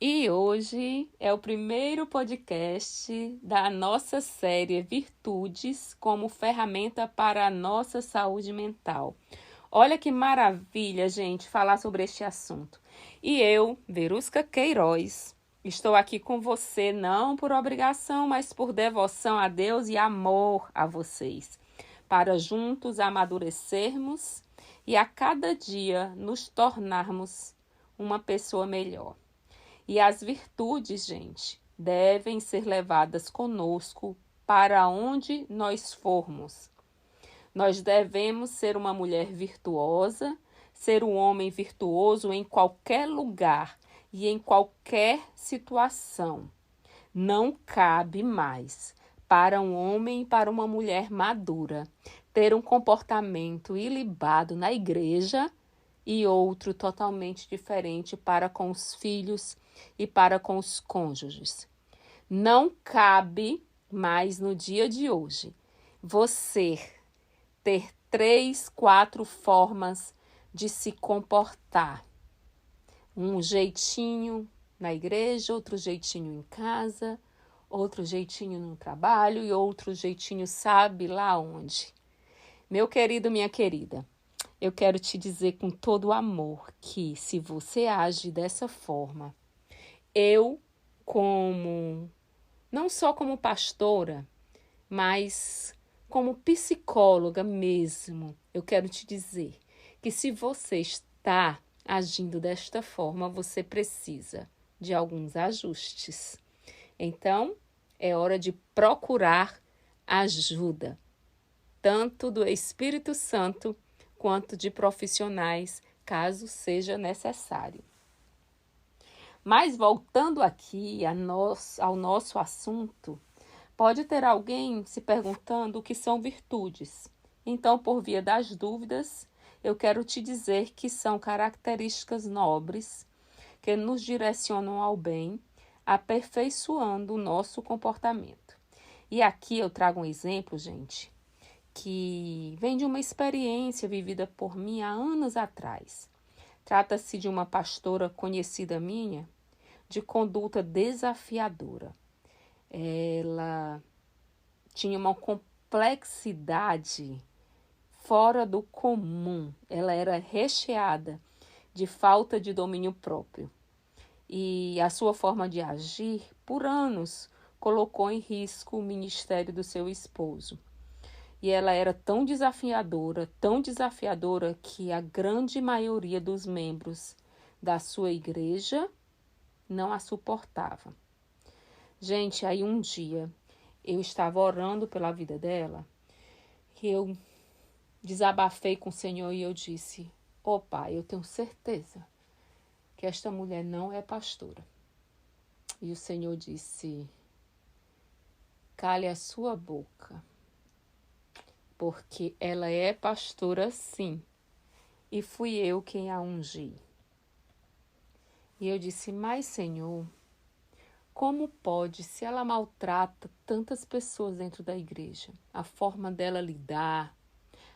E hoje é o primeiro podcast da nossa série Virtudes como ferramenta para a nossa saúde mental. Olha que maravilha, gente, falar sobre este assunto. E eu, Verusca Queiroz, estou aqui com você não por obrigação, mas por devoção a Deus e amor a vocês, para juntos amadurecermos e a cada dia nos tornarmos uma pessoa melhor. E as virtudes, gente, devem ser levadas conosco para onde nós formos. Nós devemos ser uma mulher virtuosa, ser um homem virtuoso em qualquer lugar e em qualquer situação. Não cabe mais para um homem e para uma mulher madura ter um comportamento ilibado na igreja e outro totalmente diferente para com os filhos e para com os cônjuges. Não cabe mais no dia de hoje você ter 3, 4 formas de se comportar. Um jeitinho na igreja, outro jeitinho em casa, outro jeitinho no trabalho e outro jeitinho sabe lá onde. Meu querido, minha querida, eu quero te dizer com todo o amor que se você age dessa forma, eu não só como pastora, mas como psicóloga mesmo, eu quero te dizer que se você está agindo desta forma, você precisa de alguns ajustes. Então, é hora de procurar ajuda, tanto do Espírito Santo quanto de profissionais, caso seja necessário. Mas voltando aqui ao nosso assunto, pode ter alguém se perguntando o que são virtudes. Então, por via das dúvidas, eu quero te dizer que são características nobres que nos direcionam ao bem, aperfeiçoando o nosso comportamento. E aqui eu trago um exemplo, gente, que vem de uma experiência vivida por mim há anos atrás. Trata-se de uma pastora conhecida minha, de conduta desafiadora. Ela tinha uma complexidade fora do comum. Ela era recheada de falta de domínio próprio. E a sua forma de agir, por anos, colocou em risco o ministério do seu esposo. E ela era tão desafiadora que a grande maioria dos membros da sua igreja não a suportava. Gente, aí um dia eu estava orando pela vida dela e eu desabafei com o Senhor e eu disse: "Ó Pai, eu tenho certeza que esta mulher não é pastora." E o Senhor disse: "Cale a sua boca, porque ela é pastora sim, e fui eu quem a ungi." E eu disse: "Mas, Senhor, como pode, se ela maltrata tantas pessoas dentro da igreja? A forma dela lidar,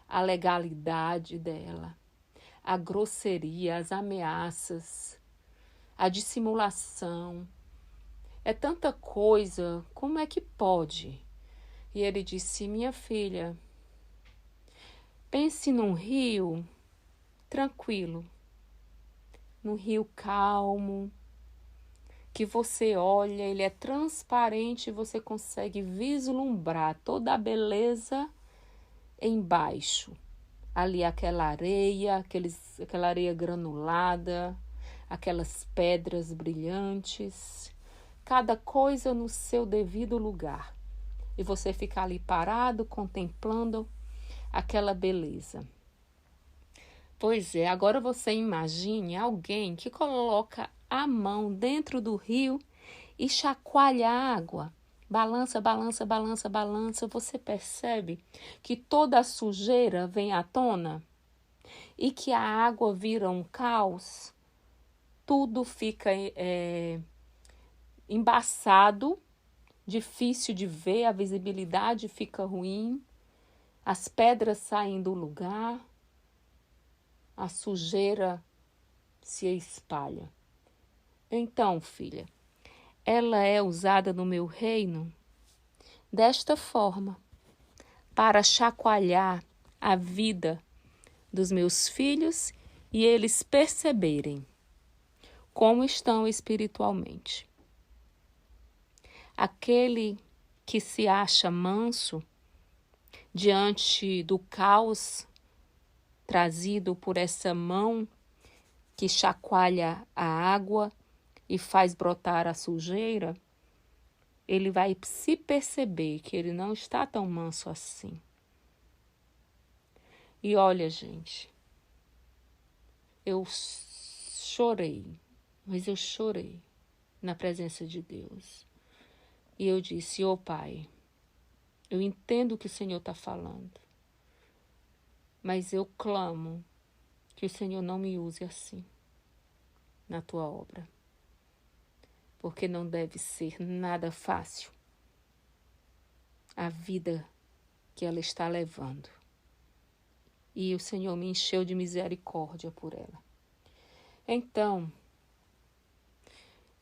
a legalidade dela, a grosseria, as ameaças, a dissimulação. É tanta coisa, como é que pode?" E ele disse: "Minha filha, pense num rio tranquilo, num rio calmo, que você olha, ele é transparente e você consegue vislumbrar toda a beleza embaixo. Ali aquela areia, aquela areia granulada, aquelas pedras brilhantes, cada coisa no seu devido lugar. E você fica ali parado, contemplando aquela beleza." Pois é, agora você imagine alguém que coloca a mão dentro do rio e chacoalha a água. Balança, balança, balança, balança. Você percebe que toda a sujeira vem à tona e que a água vira um caos. Tudo fica embaçado, difícil de ver, a visibilidade fica ruim, as pedras saem do lugar, a sujeira se espalha. Então, filha, ela é usada no meu reino desta forma, para chacoalhar a vida dos meus filhos e eles perceberem como estão espiritualmente. Aquele que se acha manso diante do caos trazido por essa mão que chacoalha a água e faz brotar a sujeira, ele vai se perceber que ele não está tão manso assim. E olha, gente, eu chorei, mas eu chorei na presença de Deus. E eu disse, Pai, eu entendo o que o Senhor está falando, mas eu clamo que o Senhor não me use assim na tua obra, porque não deve ser nada fácil a vida que ela está levando. E o Senhor me encheu de misericórdia por ela. Então,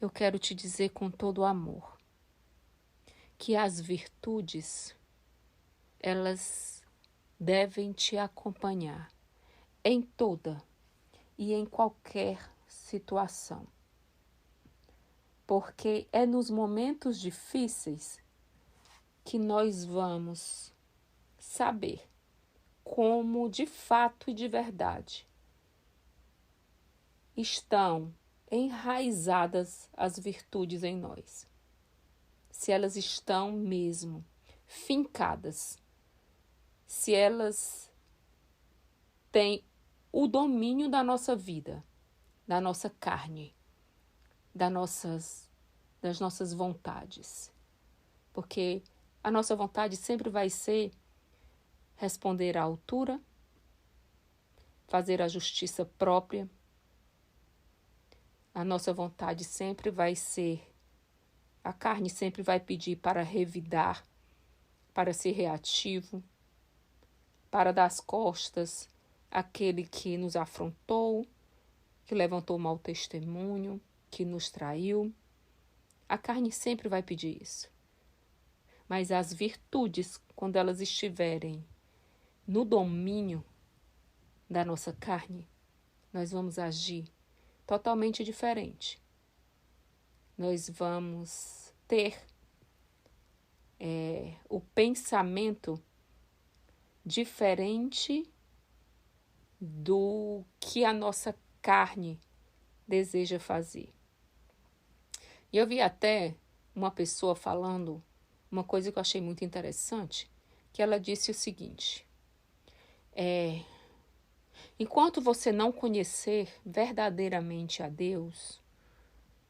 eu quero te dizer com todo o amor que as virtudes, elas devem te acompanhar em toda e em qualquer situação. Porque é nos momentos difíceis que nós vamos saber como de fato e de verdade estão enraizadas as virtudes em nós. Se elas estão mesmo fincadas, se elas têm o domínio da nossa vida, da nossa carne, das nossas vontades. Porque a nossa vontade sempre vai ser responder à altura, fazer a justiça própria. A nossa vontade sempre vai ser, a carne sempre vai pedir para revidar, para ser reativo, para dar as costas àquele que nos afrontou, que levantou mau testemunho, que nos traiu. A carne sempre vai pedir isso. Mas as virtudes, quando elas estiverem no domínio da nossa carne, nós vamos agir totalmente diferente. Nós vamos ter o pensamento diferente do que a nossa carne deseja fazer. E eu vi até uma pessoa falando uma coisa que eu achei muito interessante, que ela disse o seguinte: enquanto você não conhecer verdadeiramente a Deus,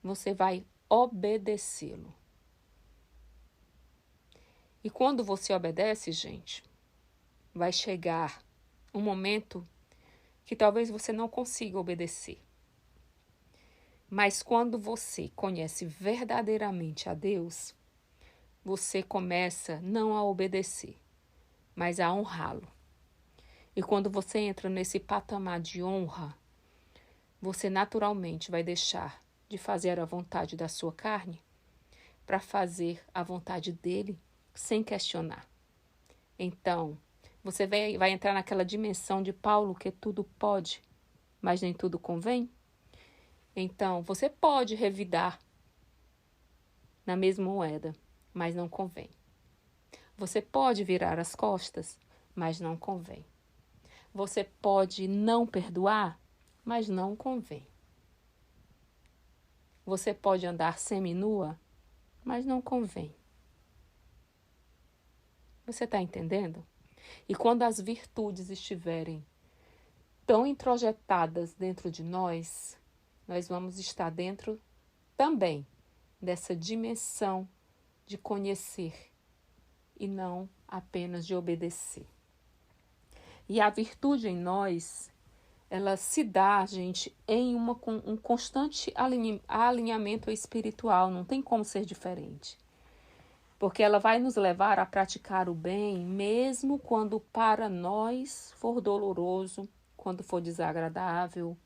você vai obedecê-lo. E quando você obedece, gente, vai chegar um momento que talvez você não consiga obedecer. Mas quando você conhece verdadeiramente a Deus, você começa não a obedecer, mas a honrá-lo. E quando você entra nesse patamar de honra, você naturalmente vai deixar de fazer a vontade da sua carne para fazer a vontade dele sem questionar. Então, você vai entrar naquela dimensão de Paulo que tudo pode, mas nem tudo convém. Então, você pode revidar na mesma moeda, mas não convém. Você pode virar as costas, mas não convém. Você pode não perdoar, mas não convém. Você pode andar seminua, mas não convém. Você está entendendo? E quando as virtudes estiverem tão introjetadas dentro de nós, nós vamos estar dentro também dessa dimensão de conhecer e não apenas de obedecer. E a virtude em nós, ela se dá, gente, em um constante alinhamento espiritual, não tem como ser diferente. Porque ela vai nos levar a praticar o bem, mesmo quando para nós for doloroso, quando for desagradável,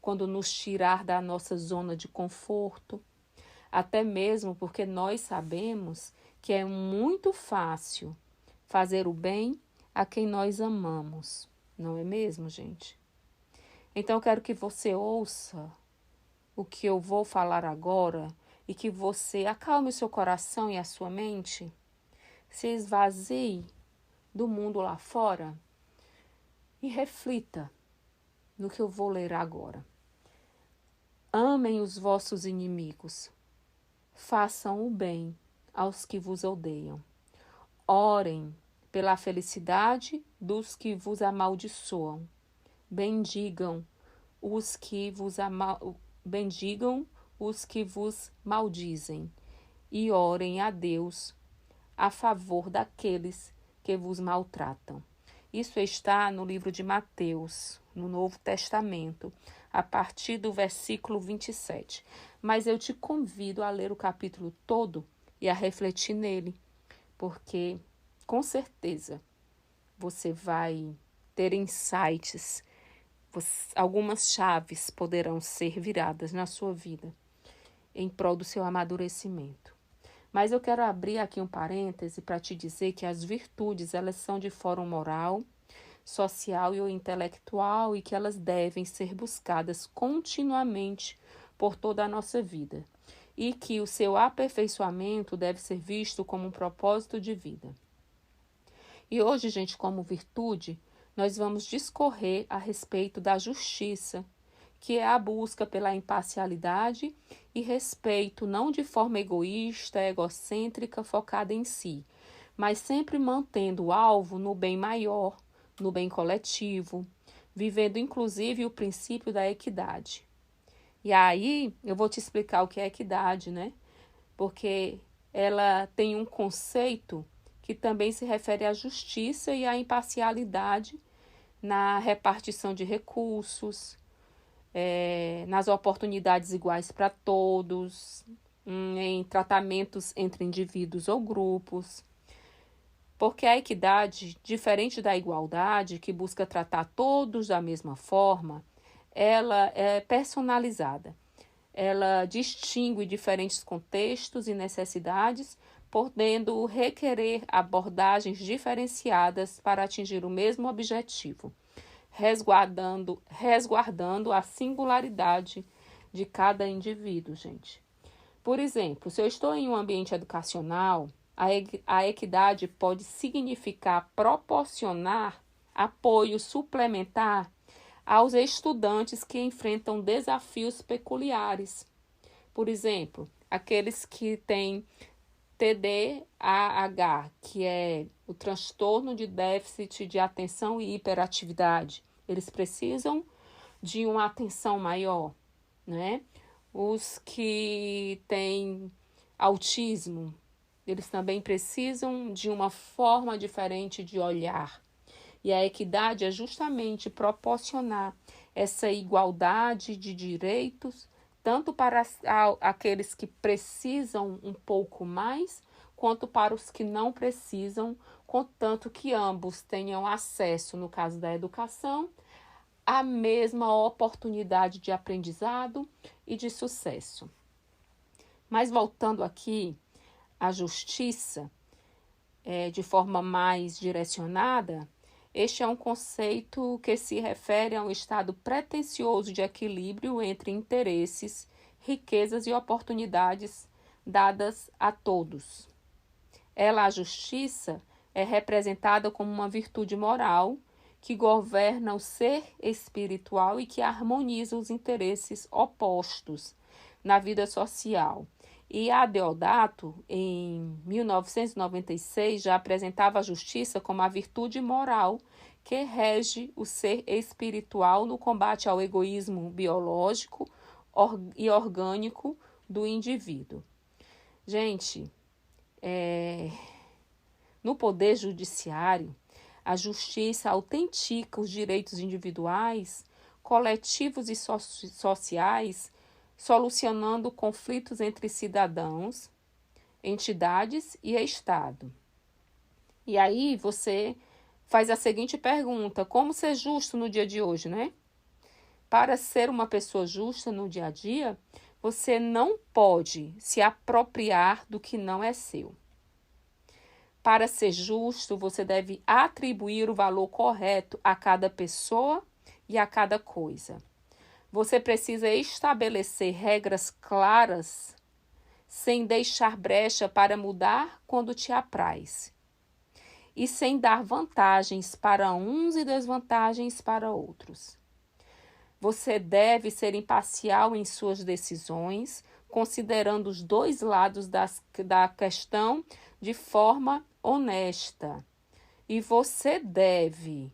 quando nos tirar da nossa zona de conforto, até mesmo porque nós sabemos que é muito fácil fazer o bem a quem nós amamos, não é mesmo, gente? Então eu quero que você ouça o que eu vou falar agora e que você acalme o seu coração e a sua mente, se esvazie do mundo lá fora e reflita no que eu vou ler agora. Amem os vossos inimigos, façam o bem aos que vos odeiam. Orem pela felicidade dos que vos amaldiçoam. Bendigam os que vos maldizem e orem a Deus a favor daqueles que vos maltratam. Isso está no livro de Mateus, no Novo Testamento, a partir do versículo 27. Mas eu te convido a ler o capítulo todo e a refletir nele, porque com certeza você vai ter insights, algumas chaves poderão ser viradas na sua vida em prol do seu amadurecimento. Mas eu quero abrir aqui um parêntese para te dizer que as virtudes, elas são de fórum moral, social e intelectual e que elas devem ser buscadas continuamente por toda a nossa vida e que o seu aperfeiçoamento deve ser visto como um propósito de vida. E hoje, gente, como virtude, nós vamos discorrer a respeito da justiça, que é a busca pela imparcialidade e respeito, não de forma egoísta, egocêntrica, focada em si, mas sempre mantendo o alvo no bem maior, no bem coletivo, vivendo inclusive o princípio da equidade. E aí eu vou te explicar o que é equidade, né? Porque ela tem um conceito que também se refere à justiça e à imparcialidade na repartição de recursos, nas oportunidades iguais para todos, em tratamentos entre indivíduos ou grupos. Porque a equidade, diferente da igualdade, que busca tratar todos da mesma forma, ela é personalizada. Ela distingue diferentes contextos e necessidades, podendo requerer abordagens diferenciadas para atingir o mesmo objetivo, resguardando a singularidade de cada indivíduo, gente. Por exemplo, se eu estou em um ambiente educacional, a equidade pode significar proporcionar apoio suplementar aos estudantes que enfrentam desafios peculiares. Por exemplo, aqueles que têm TDAH, que é o transtorno de déficit de atenção e hiperatividade. Eles precisam de uma atenção maior, né? Os que têm autismo, eles também precisam de uma forma diferente de olhar. E a equidade é justamente proporcionar essa igualdade de direitos, tanto para aqueles que precisam um pouco mais, quanto para os que não precisam, contanto que ambos tenham acesso, no caso da educação, à mesma oportunidade de aprendizado e de sucesso. Mas voltando aqui à justiça, de forma mais direcionada, este é um conceito que se refere a um estado pretensioso de equilíbrio entre interesses, riquezas e oportunidades dadas a todos. A justiça, é representada como uma virtude moral que governa o ser espiritual e que harmoniza os interesses opostos na vida social. E a Deodato, em 1996, já apresentava a justiça como a virtude moral que rege o ser espiritual no combate ao egoísmo biológico e orgânico do indivíduo. Gente, no poder judiciário, a justiça autentica os direitos individuais, coletivos e sociais, solucionando conflitos entre cidadãos, entidades e Estado. E aí você faz a seguinte pergunta: como ser justo no dia de hoje, né? para ser uma pessoa justa no dia a dia, você não pode se apropriar do que não é seu. Para ser justo, você deve atribuir o valor correto a cada pessoa e a cada coisa. Você precisa estabelecer regras claras, sem deixar brecha para mudar quando te apraz, e sem dar vantagens para uns e desvantagens para outros. Você deve ser imparcial em suas decisões, considerando os dois lados da questão de forma honesta. E você deve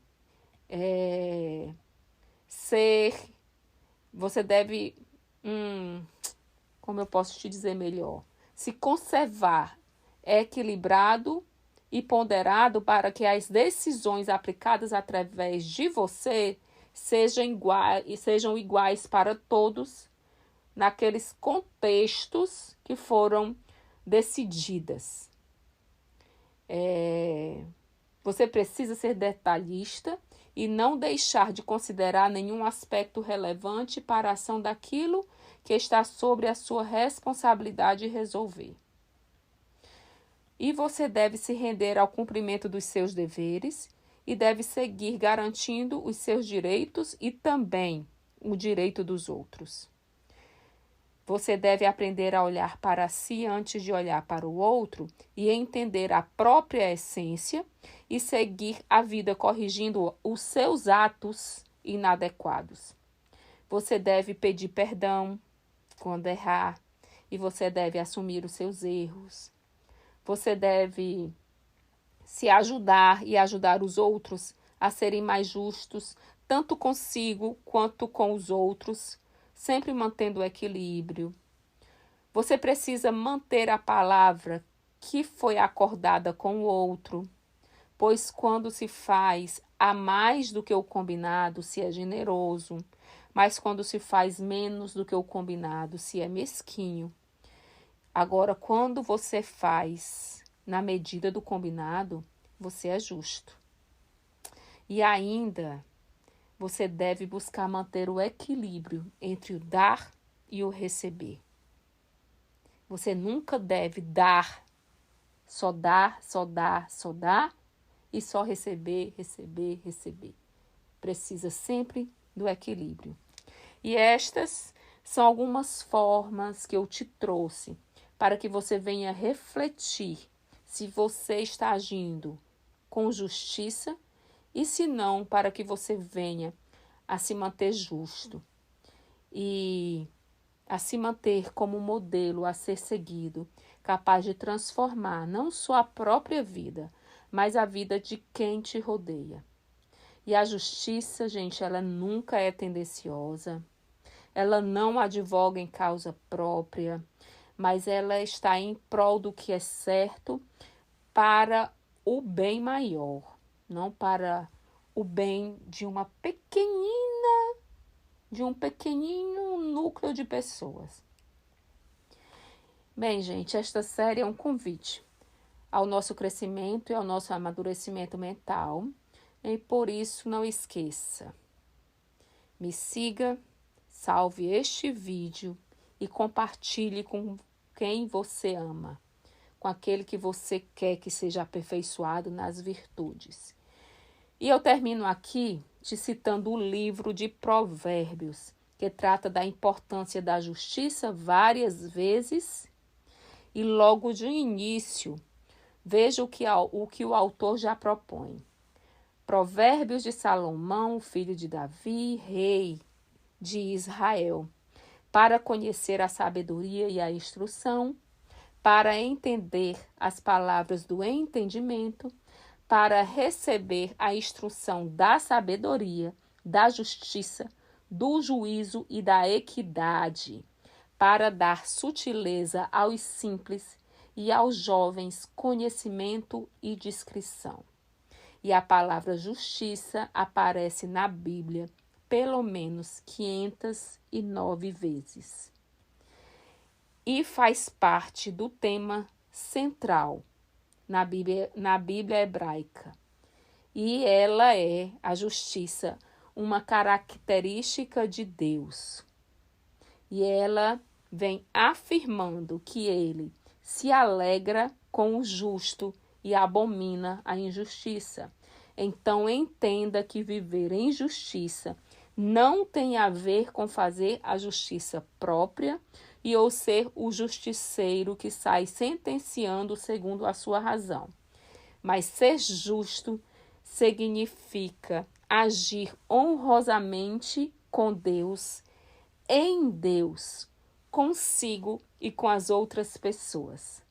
como eu posso te dizer melhor, se conservar equilibrado e ponderado para que as decisões aplicadas através de você sejam iguais para todos naqueles contextos que foram decididas. Você precisa ser detalhista e não deixar de considerar nenhum aspecto relevante para a ação daquilo que está sobre a sua responsabilidade resolver. E você deve se render ao cumprimento dos seus deveres e deve seguir garantindo os seus direitos e também o direito dos outros. Você deve aprender a olhar para si antes de olhar para o outro e entender a própria essência e seguir a vida corrigindo os seus atos inadequados. Você deve pedir perdão quando errar e você deve assumir os seus erros. Você deve se ajudar e ajudar os outros a serem mais justos, tanto consigo quanto com os outros, sempre mantendo o equilíbrio. Você precisa manter a palavra que foi acordada com o outro, pois quando se faz a mais do que o combinado, se é generoso, mas quando se faz menos do que o combinado, se é mesquinho. Agora, quando você faz na medida do combinado, você é justo. E ainda, você deve buscar manter o equilíbrio entre o dar e o receber. Você nunca deve dar, só dar, só dar, só dar e só receber, receber, receber. Precisa sempre do equilíbrio. E estas são algumas formas que eu te trouxe para que você venha refletir se você está agindo com justiça e se não, para que você venha a se manter justo e a se manter como modelo a ser seguido, capaz de transformar não só a própria vida, mas a vida de quem te rodeia. E a justiça, gente, ela nunca é tendenciosa, ela não advoga em causa própria, mas ela está em prol do que é certo para o bem maior, não para o bem de um pequenino núcleo de pessoas. Bem, gente, esta série é um convite ao nosso crescimento e ao nosso amadurecimento mental. E por isso, não esqueça, me siga, salve este vídeo e compartilhe com quem você ama, com aquele que você quer que seja aperfeiçoado nas virtudes. E eu termino aqui te citando o livro de Provérbios, que trata da importância da justiça várias vezes. E logo de início, veja o que o autor já propõe. Provérbios de Salomão, filho de Davi, rei de Israel, para conhecer a sabedoria e a instrução, para entender as palavras do entendimento, para receber a instrução da sabedoria, da justiça, do juízo e da equidade, para dar sutileza aos simples e aos jovens conhecimento e discrição. E a palavra justiça aparece na Bíblia pelo menos 509 vezes. E faz parte do tema central na Bíblia hebraica. E ela é a justiça, uma característica de Deus. E ela vem afirmando que ele se alegra com o justo e abomina a injustiça. Então entenda que viver em justiça não tem a ver com fazer a justiça própria e ou ser o justiceiro que sai sentenciando segundo a sua razão. Mas ser justo significa agir honrosamente com Deus, em Deus, consigo e com as outras pessoas.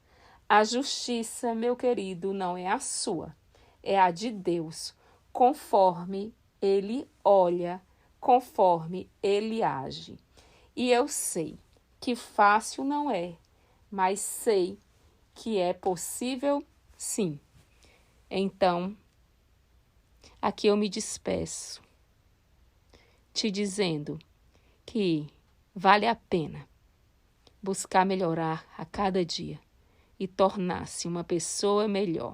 A justiça, meu querido, não é a sua, é a de Deus, conforme Ele olha, conforme Ele age. E eu sei que fácil não é, mas sei que é possível, sim. Então, aqui eu me despeço, te dizendo que vale a pena buscar melhorar a cada dia e tornar-se uma pessoa melhor.